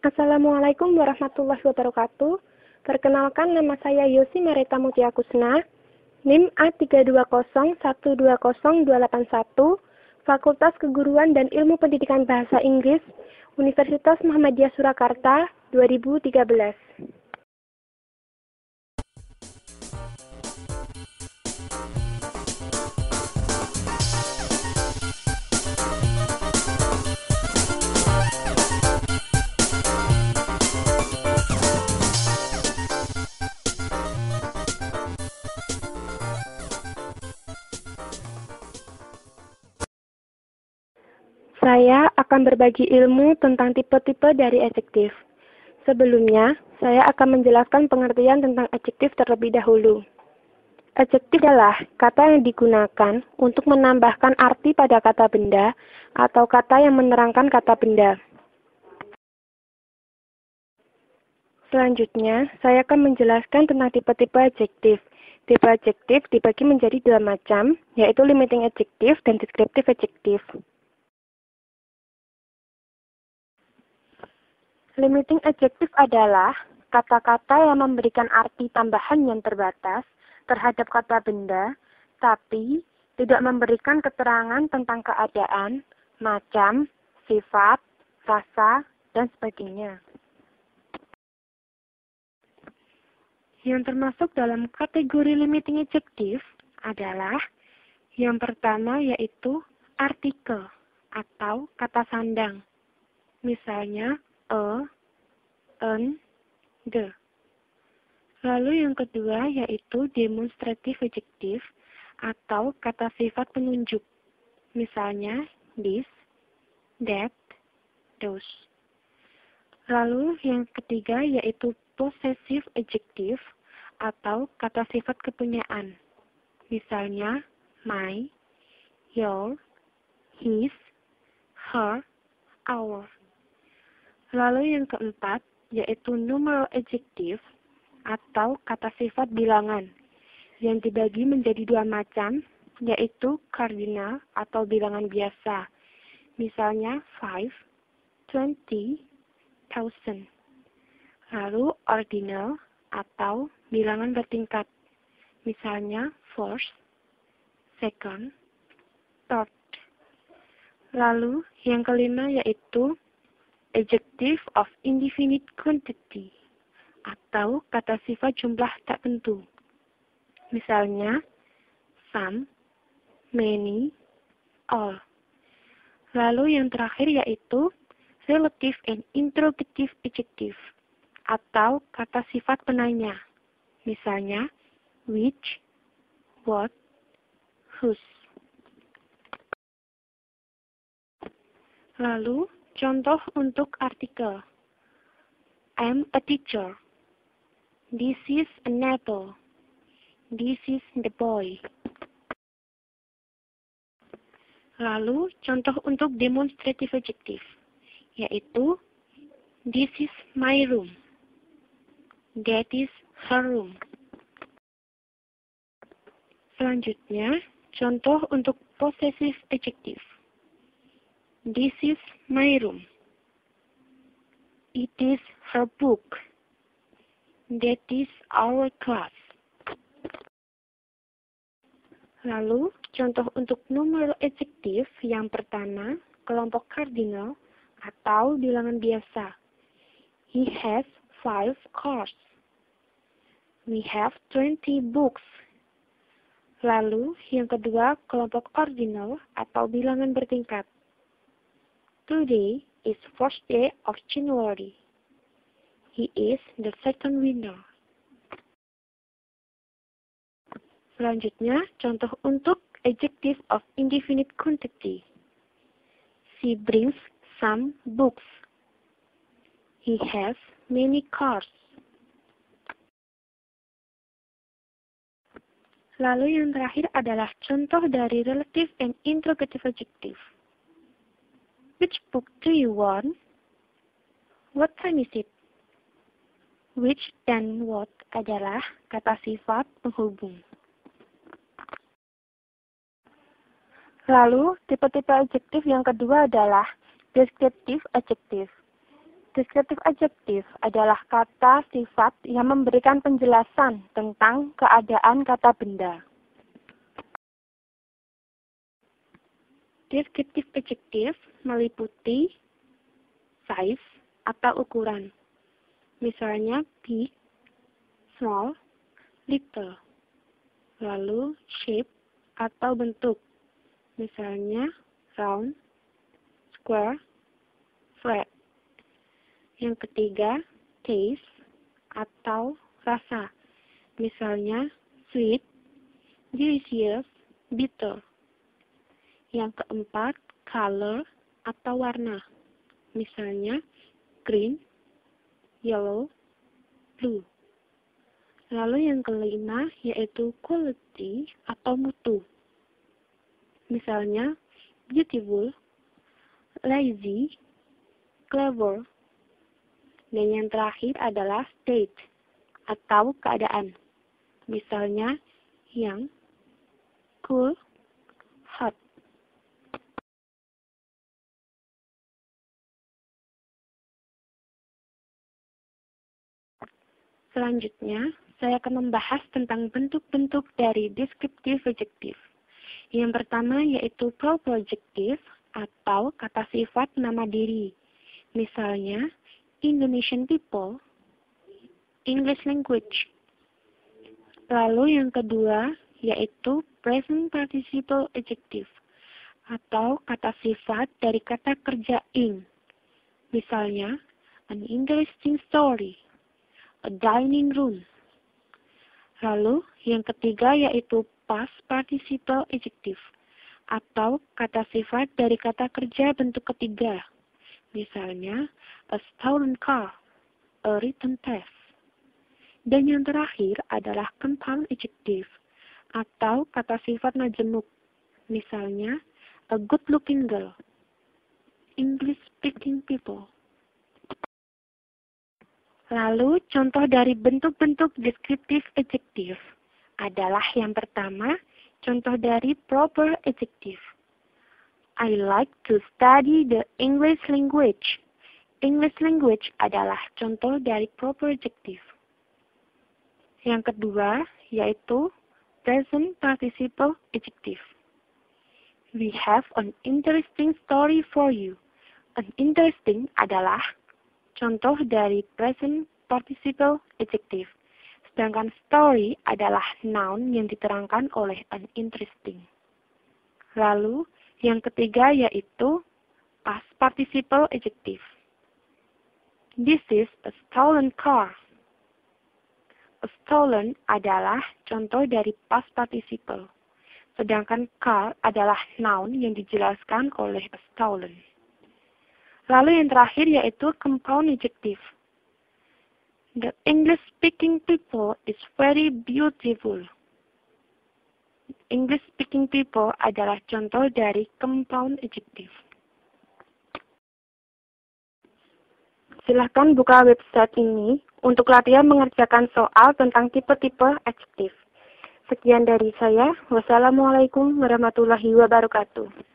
Assalamualaikum warahmatullahi wabarakatuh. Perkenalkan, nama saya Yosi Marita Mutia Kusna, NIM A320120281, Fakultas Keguruan dan Ilmu Pendidikan Bahasa Inggris, Universitas Muhammadiyah Surakarta, 2013. Saya akan berbagi ilmu tentang tipe-tipe dari adjektif. Sebelumnya, saya akan menjelaskan pengertian tentang adjektif terlebih dahulu. Adjektif adalah kata yang digunakan untuk menambahkan arti pada kata benda atau kata yang menerangkan kata benda. Selanjutnya, saya akan menjelaskan tentang tipe-tipe adjektif. Tipe adjektif dibagi menjadi dua macam, yaitu limiting adjective dan descriptive adjective. Limiting adjective adalah kata-kata yang memberikan arti tambahan yang terbatas terhadap kata benda, tapi tidak memberikan keterangan tentang keadaan, macam, sifat, rasa, dan sebagainya. Yang termasuk dalam kategori limiting adjective adalah yang pertama yaitu artikel atau kata sandang. Misalnya, a, an, the. Lalu yang kedua yaitu demonstrative adjective atau kata sifat penunjuk. Misalnya, this, that, those. Lalu yang ketiga yaitu possessive adjective atau kata sifat kepunyaan. Misalnya, my, your, his, her, our. Lalu yang keempat, yaitu numeral adjective atau kata sifat bilangan, yang dibagi menjadi dua macam, yaitu cardinal atau bilangan biasa. Misalnya, 5, 20, 1000. Lalu ordinal atau bilangan bertingkat. Misalnya, first, second, third. Lalu yang kelima yaitu adjective of indefinite quantity atau kata sifat jumlah tak tentu. Misalnya, some, many, all. Lalu yang terakhir yaitu relative and interrogative adjective atau kata sifat penanya. Misalnya, which, what, whose. Lalu, contoh untuk artikel. I'm a teacher. This is an apple. This is the boy. Lalu, contoh untuk demonstrative adjective, yaitu this is my room. That is her room. Selanjutnya, contoh untuk possessive adjective. This is my room. It is her book. That is our class. Lalu, contoh untuk numeral adjective yang pertama, kelompok cardinal atau bilangan biasa. He has 5 cars. We have 20 books. Lalu, yang kedua, kelompok ordinal atau bilangan bertingkat. Today is first day of January. He is the second winner. Selanjutnya, contoh untuk adjective of indefinite quantity. She brings some books. He has many cars. Lalu yang terakhir adalah contoh dari relative and interrogative adjective. Which book do you want? What time is it? Which dan what adalah kata sifat penghubung. Lalu, tipe-tipe adjektif yang kedua adalah descriptive adjective. Descriptive adjective adalah kata sifat yang memberikan penjelasan tentang keadaan kata benda. Descriptive adjective meliputi size atau ukuran. Misalnya big, small, little. Lalu shape atau bentuk. Misalnya round, square, flat. Yang ketiga, taste atau rasa. Misalnya sweet, delicious, bitter. Yang keempat, color atau warna. Misalnya green, yellow, blue. Lalu yang kelima yaitu quality atau mutu. Misalnya beautiful, lazy, clever. Dan yang terakhir adalah state atau keadaan. Misalnya young, cool, hot. Selanjutnya, saya akan membahas tentang bentuk-bentuk dari descriptive adjective. Yang pertama yaitu proper adjective atau kata sifat nama diri. Misalnya, Indonesian people, English language. Lalu yang kedua yaitu present participle adjective atau kata sifat dari kata kerja ing. Misalnya, an interesting story, a dining room. Lalu yang ketiga yaitu past participle adjective atau kata sifat dari kata kerja bentuk ketiga. Misalnya, a stolen car, a written test. Dan yang terakhir adalah compound adjective atau kata sifat majemuk. Misalnya, a good-looking girl, English-speaking people. Lalu, contoh dari bentuk-bentuk descriptive adjective adalah yang pertama, contoh dari proper adjective. I like to study the English language. English language adalah contoh dari proper adjective. Yang kedua, yaitu present participle adjective. We have an interesting story for you. An interesting adalah contoh dari present participle adjective. Sedangkan story adalah noun yang diterangkan oleh an interesting. Lalu, yang ketiga yaitu past participle adjective. This is a stolen car. A stolen adalah contoh dari past participle. Sedangkan car adalah noun yang dijelaskan oleh a stolen. Lalu yang terakhir yaitu compound adjective. The English-speaking people is very beautiful. English-speaking people adalah contoh dari compound adjective. Silahkan buka website ini untuk latihan mengerjakan soal tentang tipe-tipe adjektif. Sekian dari saya. Wassalamualaikum warahmatullahi wabarakatuh.